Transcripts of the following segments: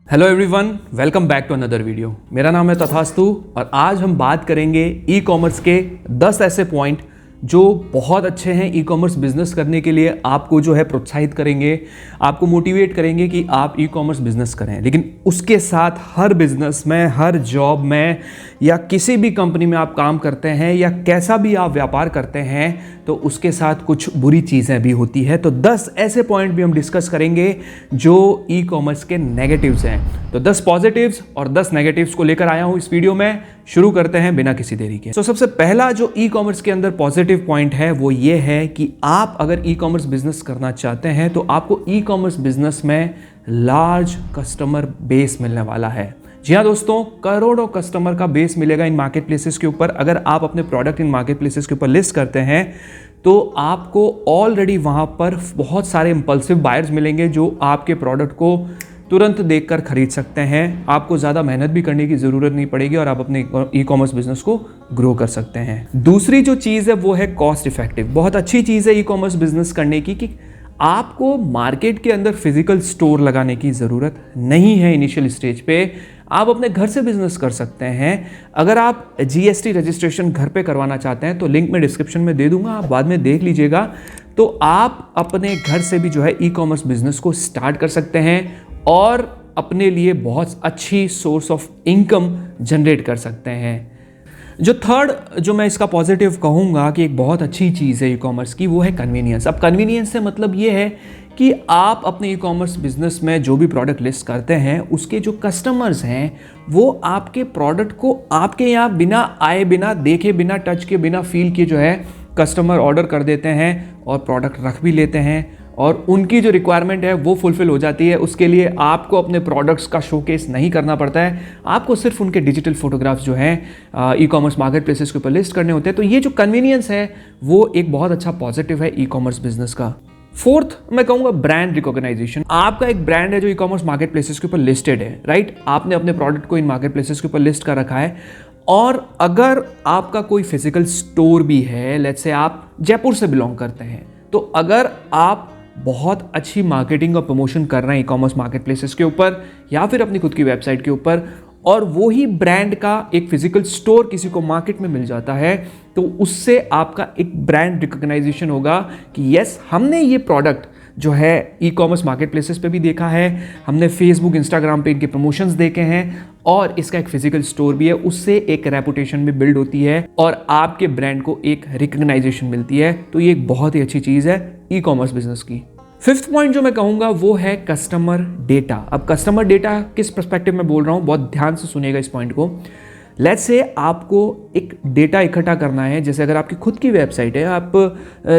Hello everyone, welcome back to another video. मेरा नाम है तथास्तु और आज हम बात करेंगे ई कॉमर्स के 10 ऐसे पॉइंट जो बहुत अच्छे हैं ई कॉमर्स बिजनेस करने के लिए। आपको जो है प्रोत्साहित करेंगे, आपको मोटिवेट करेंगे कि आप ई कॉमर्स बिजनेस करें। लेकिन उसके साथ हर बिजनेस में, हर जॉब में या किसी भी कंपनी में आप काम करते हैं या कैसा भी आप व्यापार करते हैं तो उसके साथ कुछ बुरी चीज़ें भी होती है। तो 10 ऐसे पॉइंट भी हम डिस्कस करेंगे जो ई कॉमर्स के नेगेटिव्स हैं। तो 10 पॉजिटिव्स और 10 नेगेटिव्स को लेकर आया हूं इस वीडियो में। शुरू करते हैं बिना किसी देरी के। सबसे पहला जो ई कॉमर्स के अंदर पॉजिटिव पॉइंट है वो ये है कि आप अगर ई कॉमर्स बिजनेस करना चाहते हैं तो आपको ई कॉमर्स बिजनेस में लार्ज कस्टमर बेस मिलने वाला है। जी हाँ दोस्तों, करोड़ों कस्टमर का बेस मिलेगा इन मार्केट प्लेसेस के ऊपर। अगर आप अपने प्रोडक्ट इन मार्केट प्लेसेस के ऊपर लिस्ट करते हैं तो आपको ऑलरेडी वहां पर बहुत सारे इंपल्सिव बायर्स मिलेंगे जो आपके प्रोडक्ट को तुरंत देखकर खरीद सकते हैं। आपको ज़्यादा मेहनत भी करने की ज़रूरत नहीं पड़ेगी और आप अपने ई कॉमर्स बिजनेस को ग्रो कर सकते हैं। दूसरी जो चीज़ है वो है कॉस्ट इफेक्टिव। बहुत अच्छी चीज़ है ई कॉमर्स बिजनेस करने की कि आपको मार्केट के अंदर फिजिकल स्टोर लगाने की ज़रूरत नहीं है। इनिशियल स्टेज पे आप अपने घर से बिजनेस कर सकते हैं। अगर आप जीएसटी रजिस्ट्रेशन घर पे करवाना चाहते हैं तो लिंक मैं डिस्क्रिप्शन में दे दूंगा, आप बाद में देख लीजिएगा। तो आप अपने घर से भी जो है ई कॉमर्स बिजनेस को स्टार्ट कर सकते हैं और अपने लिए बहुत अच्छी सोर्स ऑफ इनकम जनरेट कर सकते हैं। जो थर्ड जो मैं इसका पॉजिटिव कहूँगा कि एक बहुत अच्छी चीज़ है ई कॉमर्स की, वो है कन्वीनियंस। अब कन्वीनियंस से मतलब ये है कि आप अपने ई कॉमर्स बिजनेस में जो भी प्रोडक्ट लिस्ट करते हैं उसके जो कस्टमर्स हैं वो आपके प्रोडक्ट को आपके यहाँ बिना आए, बिना देखे, बिना टच के, बिना फील किए जो है कस्टमर ऑर्डर कर देते हैं और प्रोडक्ट रख भी लेते हैं और उनकी जो रिक्वायरमेंट है वो फुलफिल हो जाती है। उसके लिए आपको अपने प्रोडक्ट्स का शोकेस नहीं करना पड़ता है, आपको सिर्फ उनके डिजिटल फोटोग्राफ्स जो हैं ई कॉमर्स मार्केट प्लेसेस के ऊपर लिस्ट करने होते हैं। तो ये जो कन्वीनियंस है वो एक बहुत अच्छा पॉजिटिव है ई कॉमर्स बिजनेस का। फोर्थ मैं कहूँगा ब्रांड रिकॉग्नाइजेशन। आपका एक ब्रांड है जो ई कॉमर्स मार्केट प्लेसेस के ऊपर लिस्टेड है, राइट। आपने अपने प्रोडक्ट को इन मार्केट प्लेसेस के ऊपर लिस्ट कर रखा है और अगर आपका कोई फिजिकल स्टोर भी है, लेट्स से आप जयपुर से बिलोंग करते हैं, तो अगर आप बहुत अच्छी मार्केटिंग और प्रमोशन कर रहे हैं ई कॉमर्स मार्केट प्लेसेस के ऊपर या फिर अपनी खुद की वेबसाइट के ऊपर और वो ही ब्रांड का एक फिजिकल स्टोर किसी को मार्केट में मिल जाता है तो उससे आपका एक ब्रांड रिकॉग्नाइजेशन होगा कि यस, हमने ये प्रोडक्ट जो है ई कॉमर्स मार्केट प्लेसेस पे भी देखा है, हमने फेसबुक, इंस्टाग्राम पे इनके प्रमोशंस देखे हैं और इसका एक फिजिकल स्टोर भी है। उससे एक रेपुटेशन भी बिल्ड होती है और आपके ब्रांड को एक रिकॉग्नाइजेशन मिलती है। तो ये एक बहुत ही अच्छी चीज़ है ई कॉमर्स बिजनेस की। फिफ्थ पॉइंट जो मैं कहूँगा वो है कस्टमर डेटा। अब कस्टमर डेटा किस पर्सपेक्टिव में बोल रहा हूँ, बहुत ध्यान से सुनिएगा इस पॉइंट को। लेट्स से आपको एक डेटा इकट्ठा करना है। जैसे अगर आपकी खुद की वेबसाइट है, आप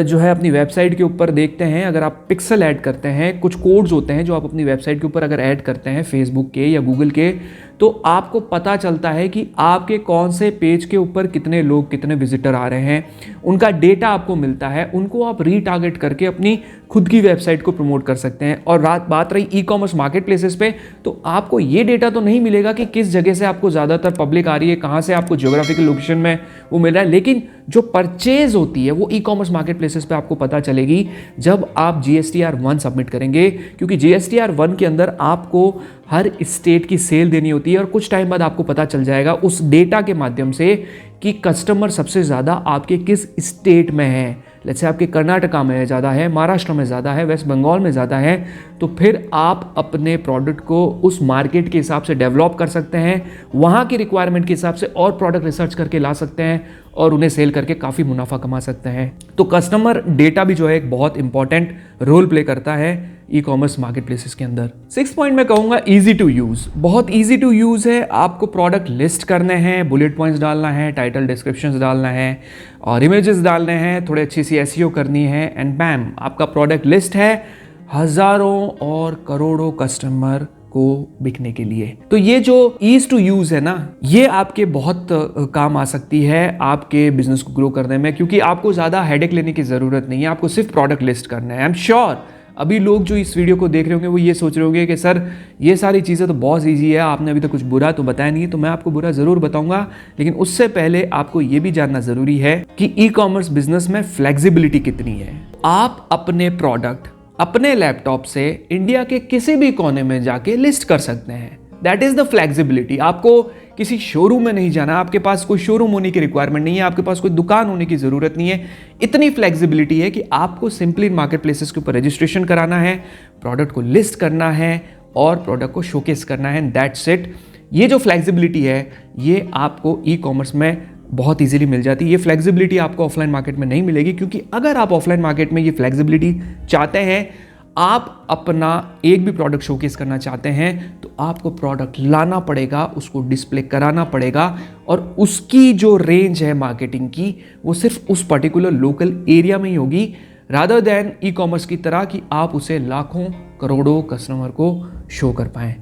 जो है अपनी वेबसाइट के ऊपर देखते हैं, अगर आप पिक्सल ऐड करते हैं, कुछ कोड्स होते हैं जो आप अपनी वेबसाइट के ऊपर अगर ऐड करते हैं फेसबुक के या गूगल के, तो आपको पता चलता है कि आपके कौन से पेज के ऊपर कितने लोग, कितने विजिटर आ रहे हैं। उनका डेटा आपको मिलता है, उनको आप रीटारगेट करके अपनी खुद की वेबसाइट को प्रमोट कर सकते हैं। और बात रही ई कॉमर्स मार्केट प्लेसेस पे, तो आपको ये डेटा तो नहीं मिलेगा कि किस जगह से आपको ज़्यादातर पब्लिक आ रही है, कहाँ से आपको ज्योग्राफिकल लोकेशन में वो मिल रहा है, लेकिन जो परचेज होती है वो ई कॉमर्स मार्केट प्लेसेस पे आपको पता चलेगी जब आप GSTR 1 सबमिट करेंगे। क्योंकि GSTR 1 के अंदर आपको हर स्टेट की सेल देनी होती है और कुछ टाइम बाद आपको पता चल जाएगा उस डेटा के माध्यम से कि कस्टमर सबसे ज़्यादा आपके किस स्टेट में है। जैसे आपके कर्नाटका में ज़्यादा है, महाराष्ट्र में ज़्यादा है, वेस्ट बंगाल में ज़्यादा है, तो फिर आप अपने प्रोडक्ट को उस मार्केट के हिसाब से डेवलप कर सकते हैं, वहाँ की रिक्वायरमेंट के हिसाब से और प्रोडक्ट रिसर्च करके ला सकते हैं और उन्हें सेल करके काफ़ी मुनाफा कमा सकते हैं। तो कस्टमर डेटा भी जो है एक बहुत इंपॉर्टेंट रोल प्ले करता है ई कॉमर्स मार्केट प्लेसेस के अंदर। 6 पॉइंट मैं कहूँगा ईजी टू यूज़। बहुत ईजी टू यूज़ है। आपको प्रोडक्ट लिस्ट करने हैं, बुलेट पॉइंट्स डालना है, टाइटल डिस्क्रिप्शंस डालना है और इमेजेस डालने हैं, थोड़ी अच्छी सी SEO करनी है एंड बैम, आपका प्रोडक्ट लिस्ट है हज़ारों और करोड़ों कस्टमर को बिकने के लिए। तो ये जो ईज टू यूज है ना, ये आपके बहुत काम आ सकती है आपके बिजनेस को ग्रो करने में, क्योंकि आपको ज़्यादा हेडेक लेने की ज़रूरत नहीं है। आपको सिर्फ प्रोडक्ट लिस्ट करना है। आई एम श्योर अभी लोग जो इस वीडियो को देख रहे होंगे वो ये सोच रहे होंगे कि सर ये सारी चीज़ें तो बहुत ईजी है, आपने अभी तक कुछ बुरा तो बताया नहीं है। तो मैं आपको बुरा ज़रूर बताऊंगा, लेकिन उससे पहले आपको ये भी जानना ज़रूरी है कि ई कॉमर्स बिजनेस में फ्लेक्सिबिलिटी कितनी है। आप अपने प्रोडक्ट अपने लैपटॉप से इंडिया के किसी भी कोने में जाके लिस्ट कर सकते हैं। That is the flexibility. आपको किसी शोरूम में नहीं जाना, आपके पास कोई शोरूम होने की रिक्वायरमेंट नहीं है, आपके पास कोई दुकान होने की जरूरत नहीं है। इतनी फ्लेक्सिबिलिटी है कि आपको सिंपली मार्केट प्लेसेस के ऊपर रजिस्ट्रेशन कराना है, प्रोडक्ट को लिस्ट करना है और प्रोडक्ट को शोकेस करना है। That's it. ये जो फ्लेक्सिबिलिटी है ये आपको ई कॉमर्स में बहुत इजीली मिल जाती है। ये फ्लेक्सिबिलिटी आपको ऑफलाइन मार्केट में नहीं मिलेगी, क्योंकि अगर आप ऑफलाइन मार्केट में ये फ्लेक्सिबिलिटी चाहते हैं, आप अपना एक भी प्रोडक्ट शोकेस करना चाहते हैं, तो आपको प्रोडक्ट लाना पड़ेगा, उसको डिस्प्ले कराना पड़ेगा और उसकी जो रेंज है मार्केटिंग की वो सिर्फ उस पर्टिकुलर लोकल एरिया में ही होगी, रादर देन ई कॉमर्स की तरह कि आप उसे लाखों करोड़ों कस्टमर को शो कर पाएं।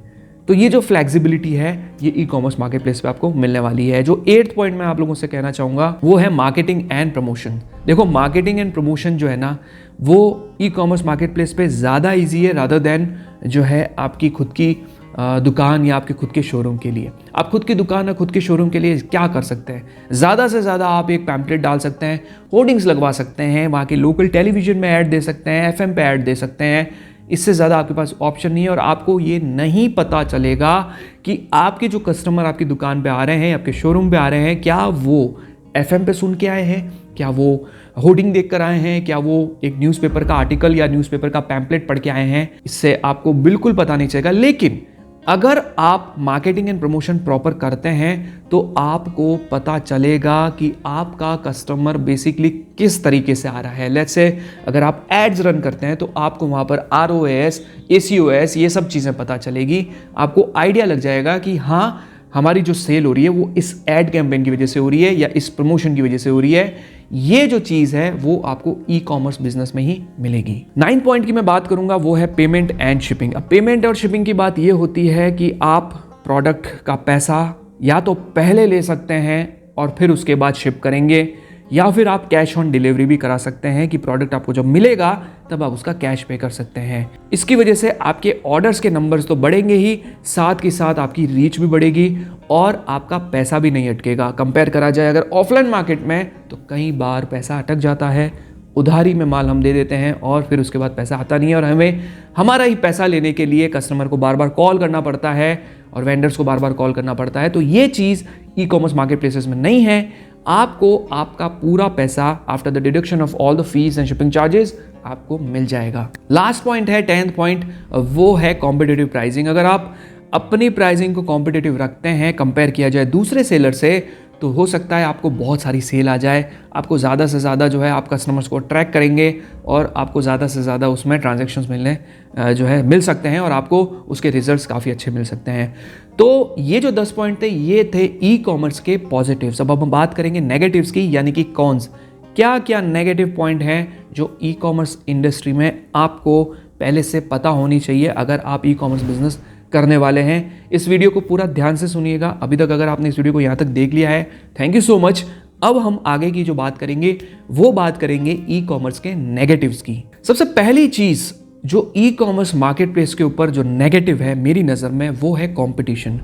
तो ये जो फ्लेक्सिबिलिटी है ये ई कॉमर्स मार्केट प्लेस पर आपको मिलने वाली है। जो 8th पॉइंट मैं आप लोगों से कहना चाहूँगा वो है मार्केटिंग एंड प्रमोशन। देखो, मार्केटिंग एंड प्रमोशन जो है ना वो ई कॉमर्स मार्केट प्लेस पर ज़्यादा ईजी है रादर देन जो है आपकी खुद की दुकान या आपके खुद के शोरूम के लिए। आप खुद की दुकान या खुद के शोरूम के लिए क्या कर सकते हैं, ज़्यादा से ज़्यादा आप एक पैम्पलेट डाल सकते हैं, होर्डिंग्स लगवा सकते हैं, वहाँ के लोकल टेलीविजन में ऐड दे सकते हैं, FM पे ऐड दे सकते हैं। इससे ज़्यादा आपके पास ऑप्शन नहीं है और आपको ये नहीं पता चलेगा कि आपके जो कस्टमर आपकी दुकान पे आ रहे हैं, आपके शोरूम पे आ रहे हैं, क्या वो FM पे सुन के आए हैं, क्या वो होर्डिंग देख कर आए हैं, क्या वो एक न्यूज़पेपर का आर्टिकल या न्यूज़पेपर का पैम्पलेट पढ़ के आए हैं। इससे आपको बिल्कुल पता नहीं चलेगा। लेकिन अगर आप मार्केटिंग एंड प्रमोशन प्रॉपर करते हैं तो आपको पता चलेगा कि आपका कस्टमर बेसिकली किस तरीके से आ रहा है। लेट्स से अगर आप एड्स रन करते हैं तो आपको वहाँ पर ROAS, ACOS ये सब चीज़ें पता चलेगी। आपको आइडिया लग जाएगा कि हाँ, हमारी जो सेल हो रही है वो इस एड कैंपेन की वजह से हो रही है या इस प्रमोशन की वजह से हो रही है। ये जो चीज़ है वो आपको ई कॉमर्स बिजनेस में ही मिलेगी। 9th पॉइंट की मैं बात करूंगा वो है पेमेंट एंड शिपिंग। अब पेमेंट और शिपिंग की बात ये होती है कि आप प्रोडक्ट का पैसा या तो पहले ले सकते हैं और फिर उसके बाद शिप करेंगे, या फिर आप कैश ऑन डिलीवरी भी करा सकते हैं कि प्रोडक्ट आपको जब मिलेगा तब आप उसका कैश पे कर सकते हैं। इसकी वजह से आपके ऑर्डर्स के नंबर्स तो बढ़ेंगे ही, साथ के साथ आपकी रीच भी बढ़ेगी और आपका पैसा भी नहीं अटकेगा। कंपेयर करा जाए अगर ऑफलाइन मार्केट में तो कई बार पैसा अटक जाता है, उधारी में माल हम दे देते हैं और फिर उसके बाद पैसा आता नहीं है और हमें हमारा ही पैसा लेने के लिए कस्टमर को बार बार कॉल करना पड़ता है और वेंडर्स को बार बार कॉल करना पड़ता है। तो ये चीज़ ई कॉमर्स मार्केट प्लेसेस में नहीं है। आपको आपका पूरा पैसा after the deduction of all the fees and shipping charges आपको मिल जाएगा। लास्ट पॉइंट है 10th पॉइंट, वो है कॉम्पिटिटिव प्राइसिंग। अगर आप अपनी प्राइसिंग को कॉम्पिटिटिव रखते हैं, कंपेयर किया जाए दूसरे सेलर से, तो हो सकता है आपको बहुत सारी सेल आ जाए, आपको ज़्यादा से ज़्यादा जो है आप कस्टमर्स को ट्रैक करेंगे और आपको ज़्यादा से ज़्यादा उसमें ट्रांजैक्शंस मिल सकते हैं और आपको उसके रिजल्ट्स काफ़ी अच्छे मिल सकते हैं। तो ये जो 10 पॉइंट थे ये थे ई कॉमर्स के पॉजिटिव्स। अब हम बात करेंगे नेगेटिव्स की, यानी कि कॉन्स। क्या क्या नेगेटिव पॉइंट हैं जो ई कॉमर्स इंडस्ट्री में आपको पहले से पता होनी चाहिए अगर आप ई कॉमर्स बिजनेस करने वाले हैं। इस वीडियो को पूरा ध्यान से सुनिएगा। अभी तक अगर आपने इस वीडियो को यहाँ तक देख लिया है, थैंक यू सो मच। अब हम आगे की जो बात करेंगे वो बात करेंगे ई कॉमर्स के नेगेटिव्स की। सबसे पहली चीज जो ई कॉमर्स मार्केट प्लेस के ऊपर जो नेगेटिव है मेरी नज़र में, वो है कंपटीशन।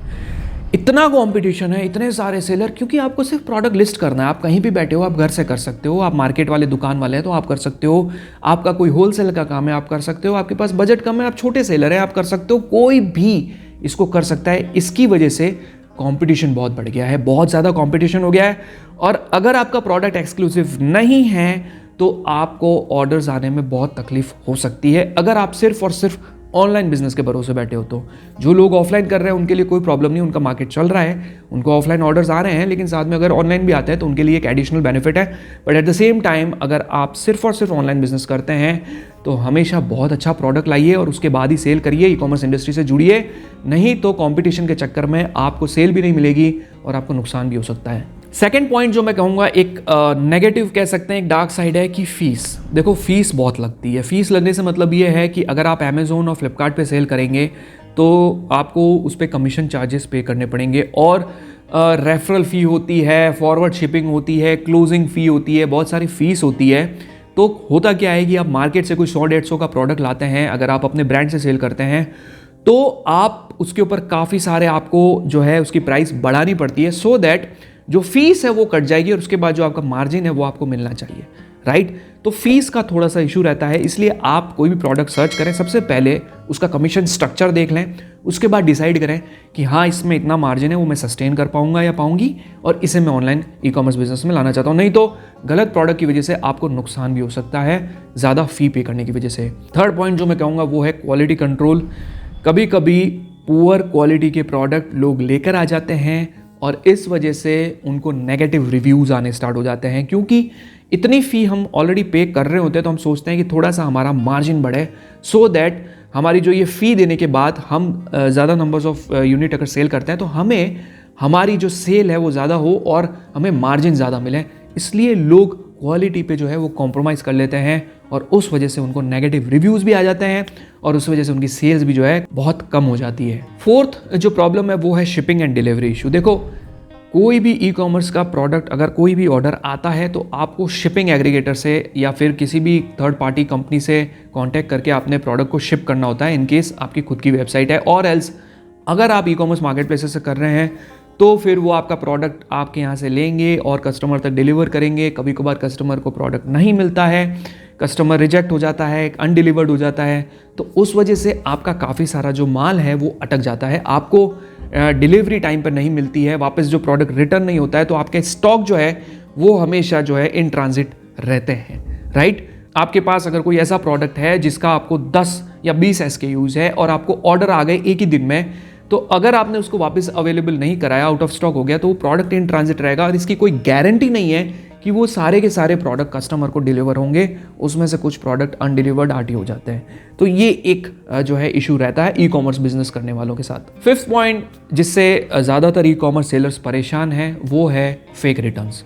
इतना कंपटीशन है, इतने सारे सेलर, क्योंकि आपको सिर्फ प्रोडक्ट लिस्ट करना है। आप कहीं भी बैठे हो, आप घर से कर सकते हो, आप मार्केट वाले दुकान वाले हैं तो आप कर सकते हो, आपका कोई होलसेल का काम है आप कर सकते हो, आपके पास बजट कम है आप छोटे सेलर हैं आप कर सकते हो, कोई भी इसको कर सकता है। इसकी वजह से कंपटीशन बहुत बढ़ गया है, बहुत ज़्यादा कंपटीशन हो गया है। और अगर आपका प्रोडक्ट एक्सक्लूसिव नहीं है तो आपको ऑर्डर्स आने में बहुत तकलीफ हो सकती है। अगर आप सिर्फ और सिर्फ ऑनलाइन बिजनेस के भरोसे बैठे हो तो जो लोग ऑफलाइन कर रहे हैं उनके लिए कोई प्रॉब्लम नहीं, उनका मार्केट चल रहा है, उनको ऑफलाइन ऑर्डर्स आ रहे हैं, लेकिन साथ में अगर ऑनलाइन भी आते हैं तो उनके लिए एक एडिशनल बेनिफिट है। But at the same time अगर आप सिर्फ और सिर्फ ऑनलाइन बिजनेस करते हैं तो हमेशा बहुत अच्छा प्रोडक्ट लाइए और उसके बाद ही सेल करिए, ई कॉमर्स इंडस्ट्री से जुड़िए, नहीं तो कंपटीशन के चक्कर में आपको सेल भी नहीं मिलेगी और आपको नुकसान भी हो सकता है। सेकेंड पॉइंट जो मैं कहूँगा एक नेगेटिव कह सकते हैं, एक डार्क साइड है कि फीस। देखो, फीस बहुत लगती है। फीस लगने से मतलब ये है कि अगर आप अमेज़ोन और फ्लिपकार्ट पे सेल करेंगे तो आपको उस पर कमीशन चार्जेस पे करने पड़ेंगे और रेफरल फ़ी होती है, फॉरवर्ड शिपिंग होती है, क्लोजिंग फ़ी होती है, बहुत सारी फीस होती है। तो होता क्या है कि आप मार्केट से कोई 100-150 का प्रोडक्ट लाते हैं, अगर आप अपने ब्रांड से सेल करते हैं तो आप उसके ऊपर काफ़ी सारे आपको जो है उसकी प्राइस बढ़ानी पड़ती है, सो दैट जो फीस है वो कट जाएगी और उसके बाद जो आपका मार्जिन है वो आपको मिलना चाहिए। राइट। तो फीस का थोड़ा सा इशू रहता है, इसलिए आप कोई भी प्रोडक्ट सर्च करें, सबसे पहले उसका कमीशन स्ट्रक्चर देख लें, उसके बाद डिसाइड करें कि हाँ इसमें इतना मार्जिन है, वो मैं सस्टेन कर पाऊंगा या पाऊंगी और इसे मैं ऑनलाइन ई कॉमर्स बिजनेस में लाना चाहता हूँ। नहीं तो गलत प्रोडक्ट की वजह से आपको नुकसान भी हो सकता है ज़्यादा फी पे करने की वजह से। थर्ड पॉइंट जो मैं कहूँगा वो है क्वालिटी कंट्रोल। कभी कभी पुअर क्वालिटी के प्रोडक्ट लोग लेकर आ जाते हैं और इस वजह से उनको नेगेटिव रिव्यूज़ आने स्टार्ट हो जाते हैं, क्योंकि इतनी फ़ी हम ऑलरेडी पे कर रहे होते हैं तो हम सोचते हैं कि थोड़ा सा हमारा मार्जिन बढ़े, सो दैट हमारी जो ये फ़ी देने के बाद हम ज़्यादा नंबर्स ऑफ यूनिट अगर सेल करते हैं तो हमें हमारी जो सेल है वो ज़्यादा हो और हमें मार्जिन ज़्यादा मिले। इसलिए लोग क्वालिटी पे जो है वो कॉम्प्रोमाइज़ कर लेते हैं और उस वजह से उनको नेगेटिव रिव्यूज़ भी आ जाते हैं और उस वजह से उनकी सेल्स भी जो है बहुत कम हो जाती है। फोर्थ जो प्रॉब्लम है वो है शिपिंग एंड डिलीवरी इशू। देखो, कोई भी ई कॉमर्स का प्रोडक्ट अगर कोई भी ऑर्डर आता है तो आपको शिपिंग एग्रीगेटर से या फिर किसी भी थर्ड पार्टी कंपनी से कांटेक्ट करके आपने प्रोडक्ट को शिप करना होता है, इनकेस आपकी खुद की वेबसाइट है। और एल्स अगर आप ई कॉमर्स मार्केट प्लेसेस से कर रहे हैं तो फिर वो आपका प्रोडक्ट आपके यहाँ से लेंगे और कस्टमर तक डिलीवर करेंगे। कभी कभार कस्टमर को प्रोडक्ट नहीं मिलता है, कस्टमर रिजेक्ट हो जाता है, अनडिलीवर्ड हो जाता है, तो उस वजह से आपका काफ़ी सारा जो माल है वो अटक जाता है, आपको डिलीवरी टाइम पर नहीं मिलती है, वापस जो प्रोडक्ट रिटर्न नहीं होता है, तो आपके स्टॉक जो है वो हमेशा जो है इन ट्रांजिट रहते हैं, राइट। आपके पास अगर कोई ऐसा प्रोडक्ट है जिसका आपको 10 या 20 SKUs है और आपको ऑर्डर आ गए एक ही दिन में, तो अगर आपने उसको वापस अवेलेबल नहीं कराया, आउट ऑफ स्टॉक हो गया, तो वो प्रोडक्ट इन ट्रांजिट रहेगा और इसकी कोई गारंटी नहीं है कि वो सारे के सारे प्रोडक्ट कस्टमर को डिलीवर होंगे। उसमें से कुछ प्रोडक्ट अनडिलीवर्ड आरटी हो जाते हैं। तो ये एक जो है इशू रहता है ई कॉमर्स बिजनेस करने वालों के साथ। फिफ्थ पॉइंट जिससे ज़्यादातर ई कॉमर्स सेलर्स परेशान हैं वो है फेक रिटर्न्स।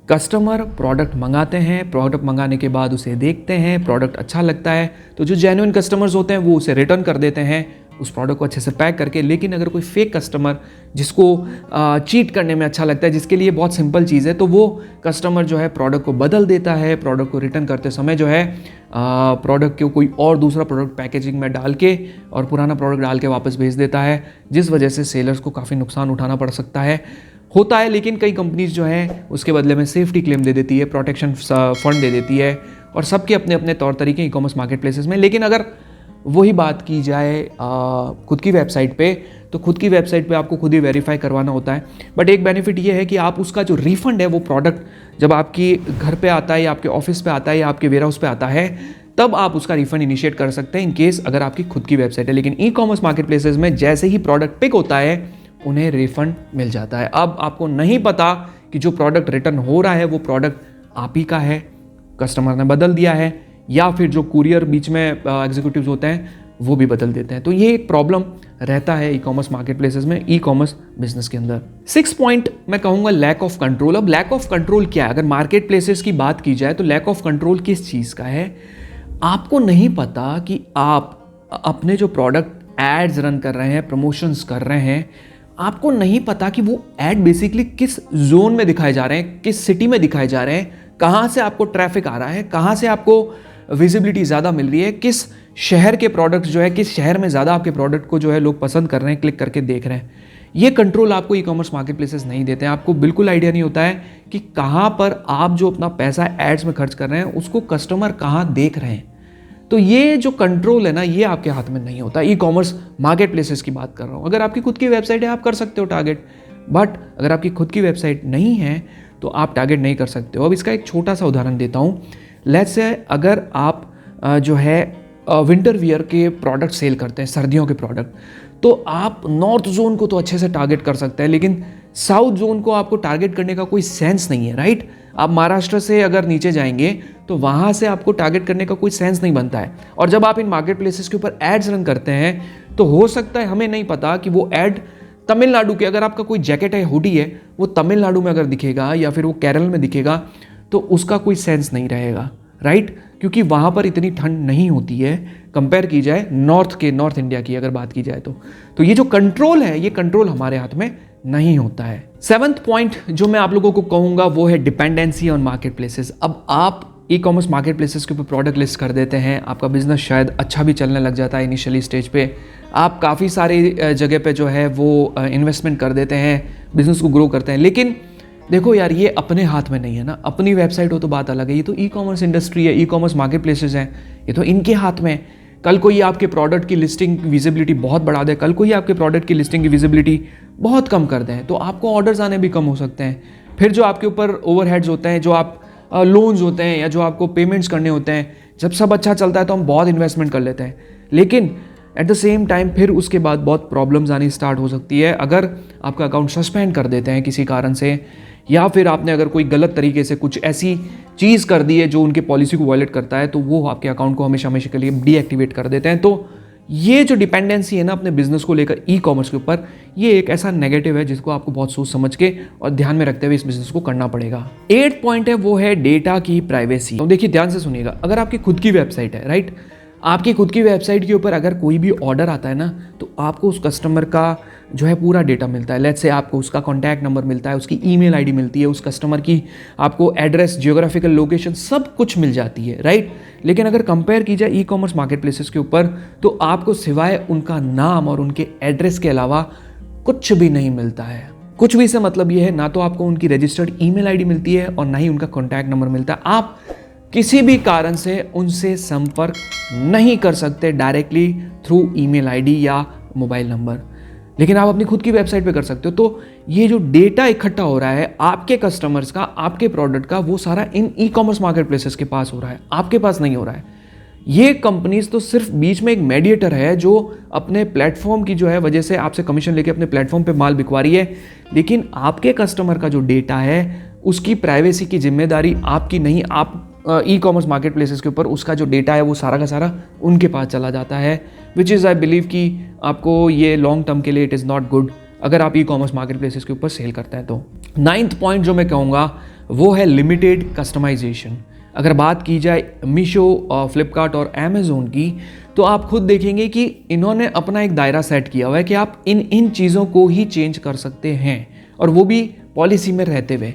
कस्टमर प्रोडक्ट मंगाते हैं, प्रोडक्ट मंगाने के बाद उसे देखते हैं, प्रोडक्ट अच्छा लगता है तो जो जेन्युइन कस्टमर्स होते हैं वो उसे रिटर्न कर देते हैं उस प्रोडक्ट को अच्छे से पैक करके। लेकिन अगर कोई फेक कस्टमर जिसको चीट करने में अच्छा लगता है, जिसके लिए बहुत सिंपल चीज़ है, तो वो कस्टमर जो है प्रोडक्ट को बदल देता है, प्रोडक्ट को रिटर्न करते समय जो है प्रोडक्ट को कोई और दूसरा प्रोडक्ट पैकेजिंग में डाल के और पुराना प्रोडक्ट डाल के वापस भेज देता है, जिस वजह से सेलर्स को काफ़ी नुकसान उठाना पड़ सकता है। होता है, लेकिन कई कंपनीज जो है उसके बदले में सेफ्टी क्लेम दे देती है, प्रोटेक्शन फंड दे देती है और सबके अपने अपने तौर तरीके ई कॉमर्स मार्केट प्लेसेस में। लेकिन अगर वही बात की जाए खुद की वेबसाइट पे, तो खुद की वेबसाइट पे आपको खुद ही वेरीफाई करवाना होता है। बट एक बेनिफिट ये है कि आप उसका जो रिफंड है वो प्रोडक्ट जब आपकी घर पे आता है या आपके ऑफिस पे आता है या आपके वेयर हाउस पे आता है, तब आप उसका रिफंड इनिशिएट कर सकते हैं इन केस अगर आपकी खुद की वेबसाइट है। लेकिन ई कॉमर्स मार्केट प्लेसेस में जैसे ही प्रोडक्ट पिक होता है उन्हें रिफंड मिल जाता है। अब आपको नहीं पता कि जो प्रोडक्ट रिटर्न हो रहा है वो प्रोडक्ट आप ही का है, कस्टमर ने बदल दिया है, या फिर जो कुरियर बीच में एग्जीक्यूटिव्स होते हैं वो भी बदल देते हैं। तो ये एक प्रॉब्लम रहता है ई कॉमर्स मार्केट प्लेसेस में, ई कॉमर्स बिजनेस के अंदर। 6 पॉइंट मैं कहूँगा लैक ऑफ कंट्रोल। अब लैक ऑफ कंट्रोल क्या है? अगर मार्केट प्लेसेस की बात की जाए तो लैक ऑफ कंट्रोल किस चीज़ का है? आपको नहीं पता कि आप अपने जो प्रोडक्ट एड्स रन कर रहे हैं, प्रमोशंस कर रहे हैं, आपको नहीं पता कि वो एड बेसिकली किस जोन में दिखाए जा रहे हैं, किस सिटी में दिखाए जा रहे हैं, कहाँ से आपको ट्रैफिक आ रहा है, कहाँ से आपको विजिबिलिटी ज़्यादा मिल रही है, किस शहर के प्रोडक्ट्स जो है, किस शहर में ज़्यादा आपके प्रोडक्ट को जो है लोग पसंद कर रहे हैं, क्लिक करके देख रहे हैं। ये कंट्रोल आपको ई कॉमर्स मार्केट प्लेसेस नहीं देते हैं। आपको बिल्कुल आइडिया नहीं होता है कि कहाँ पर आप जो अपना पैसा एड्स में खर्च कर रहे हैं उसको कस्टमर कहाँ देख रहे हैं। तो ये जो कंट्रोल है ना, ये आपके हाथ में नहीं होता। ई कॉमर्स मार्केट प्लेसेस की बात कर रहा हूँ। अगर आपकी खुद की वेबसाइट है आप कर सकते हो टारगेट, बट अगर आपकी खुद की वेबसाइट नहीं है तो आप टारगेट नहीं कर सकते हो। अब इसका एक छोटा सा उदाहरण देता हूँ। लेट्स से अगर आप जो है विंटर वियर के प्रोडक्ट सेल करते हैं, सर्दियों के प्रोडक्ट, तो आप नॉर्थ जोन को तो अच्छे से टारगेट कर सकते हैं, लेकिन साउथ जोन को आपको टारगेट करने का कोई सेंस नहीं है, राइट। आप महाराष्ट्र से अगर नीचे जाएंगे तो वहाँ से आपको टारगेट करने का कोई सेंस नहीं बनता है। और जब आप इन मार्केट प्लेसेस के ऊपर एड्स रन करते हैं तो हो सकता है, हमें नहीं पता कि वो एड तमिलनाडु के, अगर आपका कोई जैकेट है, हुडी है, वो तमिलनाडु में अगर दिखेगा या फिर वो केरल में दिखेगा तो उसका कोई सेंस नहीं रहेगा, राइट, क्योंकि वहाँ पर इतनी ठंड नहीं होती है कंपेयर की जाए नॉर्थ इंडिया की अगर बात की जाए तो ये जो कंट्रोल है, ये कंट्रोल हमारे हाथ में नहीं होता है। 7th पॉइंट जो मैं आप लोगों को कहूँगा वो है डिपेंडेंसी ऑन मार्केट प्लेसेस। अब आप ई कॉमर्स मार्केट प्लेसेस के ऊपर प्रोडक्ट लिस्ट कर देते हैं, आपका बिजनेस शायद अच्छा भी चलने लग जाता है इनिशियली स्टेज पे, आप काफ़ी सारी जगह पे जो है वो इन्वेस्टमेंट कर देते हैं, बिजनेस को ग्रो करते हैं, लेकिन देखो यार, ये अपने हाथ में नहीं है ना, अपनी वेबसाइट हो तो बात अलग है, ये तो ई कॉमर्स इंडस्ट्री है, ई कॉमर्स मार्केट प्लेसेस हैं, ये तो इनके हाथ में है। कल को ये आपके प्रोडक्ट की लिस्टिंग विजिबिलिटी बहुत बढ़ा दे, कल को ये आपके प्रोडक्ट की लिस्टिंग की विजिबिलिटी बहुत कम कर दें, तो आपको ऑर्डर्स आने भी कम हो सकते हैं। फिर जो आपके ऊपर ओवरहेड्स होते हैं, जो आप लोन्स होते हैं या जो आपको पेमेंट्स करने होते हैं, जब सब अच्छा चलता है तो हम बहुत इन्वेस्टमेंट कर लेते हैं, लेकिन एट द सेम टाइम फिर उसके बाद बहुत प्रॉब्लम्स आनी स्टार्ट हो सकती है। अगर आपका अकाउंट सस्पेंड कर देते हैं किसी कारण से, या फिर आपने अगर कोई गलत तरीके से कुछ ऐसी चीज़ कर दी है जो उनके पॉलिसी को वायलेट करता है, तो वो आपके अकाउंट को हमेशा हमेशा के लिए डीएक्टिवेट कर देते हैं। तो ये जो डिपेंडेंसी है ना अपने बिजनेस को लेकर ई कॉमर्स के ऊपर, ये एक ऐसा नेगेटिव है जिसको आपको बहुत सोच समझ के और ध्यान में रखते हुए इस बिजनेस को करना पड़ेगा। 8 पॉइंट है वो है डेटा की प्राइवेसी। तो देखिए ध्यान से सुनिएगा, अगर आपकी खुद की वेबसाइट है, राइट, आपकी खुद की वेबसाइट के ऊपर अगर कोई भी ऑर्डर आता है ना, तो आपको उस कस्टमर का जो है पूरा डेटा मिलता है। लेट्स से आपको उसका कॉन्टैक्ट नंबर मिलता है, उसकी ईमेल आईडी मिलती है, उस कस्टमर की आपको एड्रेस, जियोग्राफिकल लोकेशन सब कुछ मिल जाती है, राइट। लेकिन अगर कंपेयर की जाए ई कॉमर्स मार्केट प्लेसेस के ऊपर, तो आपको सिवाय उनका नाम और उनके एड्रेस के अलावा कुछ भी नहीं मिलता है। कुछ भी से मतलब ये है, ना तो आपको उनकी रजिस्टर्ड ईमेल आईडी मिलती है और ना ही उनका कॉन्टैक्ट नंबर मिलता है। आप किसी भी कारण से उनसे संपर्क नहीं कर सकते डायरेक्टली थ्रू ईमेल आईडी या मोबाइल नंबर, लेकिन आप अपनी खुद की वेबसाइट पे कर सकते हो। तो ये जो डेटा इकट्ठा हो रहा है आपके कस्टमर्स का, आपके प्रोडक्ट का, वो सारा इन ई कॉमर्स मार्केट प्लेसेस के पास हो रहा है, आपके पास नहीं हो रहा है। ये कंपनीज तो सिर्फ बीच में एक मेडिएटर है जो अपने प्लेटफॉर्म की जो है वजह से आपसे कमीशन लेके अपने प्लेटफॉर्म पे माल बिकवा रही है, लेकिन आपके कस्टमर का जो डेटा है उसकी प्राइवेसी की जिम्मेदारी आपकी नहीं। आप ई कॉमर्स मार्केट प्लेसेस के ऊपर उसका जो डेटा है वो सारा का सारा उनके पास चला जाता है, विच इज़ आई बिलीव कि आपको ये लॉन्ग टर्म के लिए इट इज़ नॉट गुड अगर आप ई कॉमर्स मार्केट प्लेसेस के ऊपर सेल करते हैं तो। 9th पॉइंट जो मैं कहूँगा वो है लिमिटेड कस्टमाइजेशन। अगर बात की जाए मीशो, फ्लिपकार्ट और अमेज़ोन की, तो आप खुद देखेंगे कि इन्होंने अपना एक दायरा सेट किया हुआ है कि आप इन चीज़ों को ही चेंज कर सकते हैं, और वो भी पॉलिसी में रहते हुए,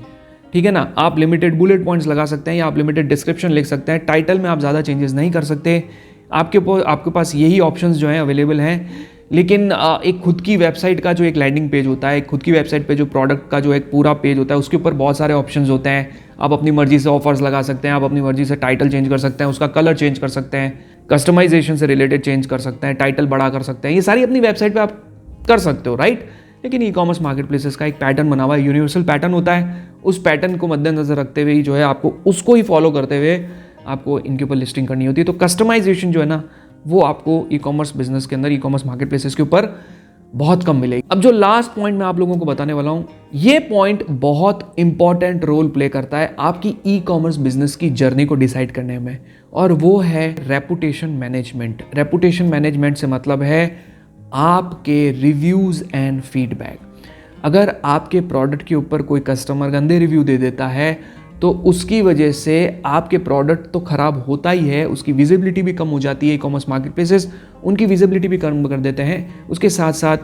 ठीक है ना। आप लिमिटेड बुलेट पॉइंट्स लगा सकते हैं या आप लिमिटेड डिस्क्रिप्शन लिख सकते हैं, टाइटल में आप ज़्यादा चेंजेस नहीं कर सकते। आपके पास यही ऑप्शंस जो हैं अवेलेबल हैं। लेकिन एक खुद की वेबसाइट का जो एक लैंडिंग पेज होता है, खुद की वेबसाइट पे जो प्रोडक्ट का जो एक पूरा पेज होता है, उसके ऊपर बहुत सारे ऑप्शंस होते हैं। आप अपनी मर्जी से ऑफर्स लगा सकते हैं, आप अपनी मर्जी से टाइटल चेंज कर सकते हैं, उसका कलर चेंज कर सकते हैं, कस्टमाइजेशन से रिलेटेड चेंज कर सकते हैं, टाइटल बड़ा कर सकते हैं। ये सारी अपनी वेबसाइट पर आप कर सकते हो, राइट। लेकिन ई कॉमर्स मार्केट प्लेसेस का एक पैटर्न बना हुआ है, यूनिवर्सल पैटर्न होता है। उस पैटर्न को मद्देनजर रखते हुए ही जो है आपको उसको ही फॉलो करते हुए आपको इनके ऊपर लिस्टिंग करनी होती है। तो कस्टमाइजेशन जो है ना वो आपको ई कॉमर्स बिजनेस के अंदर, ई कॉमर्स मार्केट प्लेसेस के ऊपर बहुत कम मिलेगी। अब जो लास्ट पॉइंट मैं आप लोगों को बताने वाला हूँ, ये पॉइंट बहुत इंपॉर्टेंट रोल प्ले करता है आपकी ई कॉमर्स बिजनेस की जर्नी को डिसाइड करने में, और वो है रेपुटेशन मैनेजमेंट। रेपुटेशन मैनेजमेंट से मतलब है आपके रिव्यूज़ एंड फीडबैक। अगर आपके प्रोडक्ट के ऊपर कोई कस्टमर गंदे रिव्यू दे देता है तो उसकी वजह से आपके प्रोडक्ट तो ख़राब होता ही है, उसकी विजिबिलिटी भी कम हो जाती है। ई कॉमर्स मार्केट प्लेसेस उनकी विजिबिलिटी भी कम कर देते हैं, उसके साथ साथ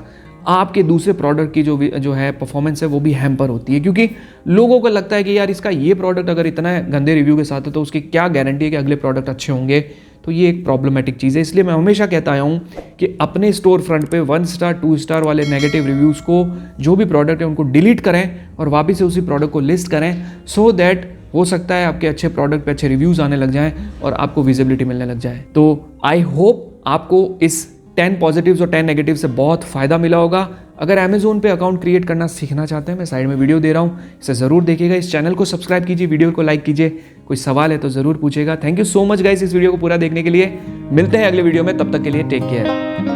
आपके दूसरे प्रोडक्ट की जो है परफॉर्मेंस है वो भी हैम्पर होती है, क्योंकि लोगों को लगता है कि यार इसका ये प्रोडक्ट अगर इतना गंदे रिव्यू के साथ है तो उसकी क्या गारंटी है कि अगले प्रोडक्ट अच्छे होंगे। तो ये एक प्रॉब्लमेटिक चीज़ है। इसलिए मैं हमेशा कहता आया हूँ कि अपने स्टोर फ्रंट पे 1 स्टार 2 स्टार वाले नेगेटिव रिव्यूज़ को, जो भी प्रोडक्ट है उनको डिलीट करें और वापस से उसी प्रोडक्ट को लिस्ट करें, सो दैट हो सकता है आपके अच्छे प्रोडक्ट पे अच्छे रिव्यूज़ आने लग जाएं और आपको विजिबिलिटी मिलने लग जाए। तो आई होप आपको इस 10 पॉजिटिव्स और 10 नेगेटिव से बहुत फ़ायदा मिला होगा। अगर अमेज़ोन पे अकाउंट क्रिएट करना सीखना चाहते हैं, मैं साइड में वीडियो दे रहा हूँ, इसे ज़रूर देखिएगा। इस चैनल को सब्सक्राइब कीजिए, वीडियो को लाइक कीजिए, कोई सवाल है तो ज़रूर पूछेगा। Thank you so much guys इस वीडियो को पूरा देखने के लिए। मिलते हैं अगले वीडियो में, तब तक के लिए टेक केयर।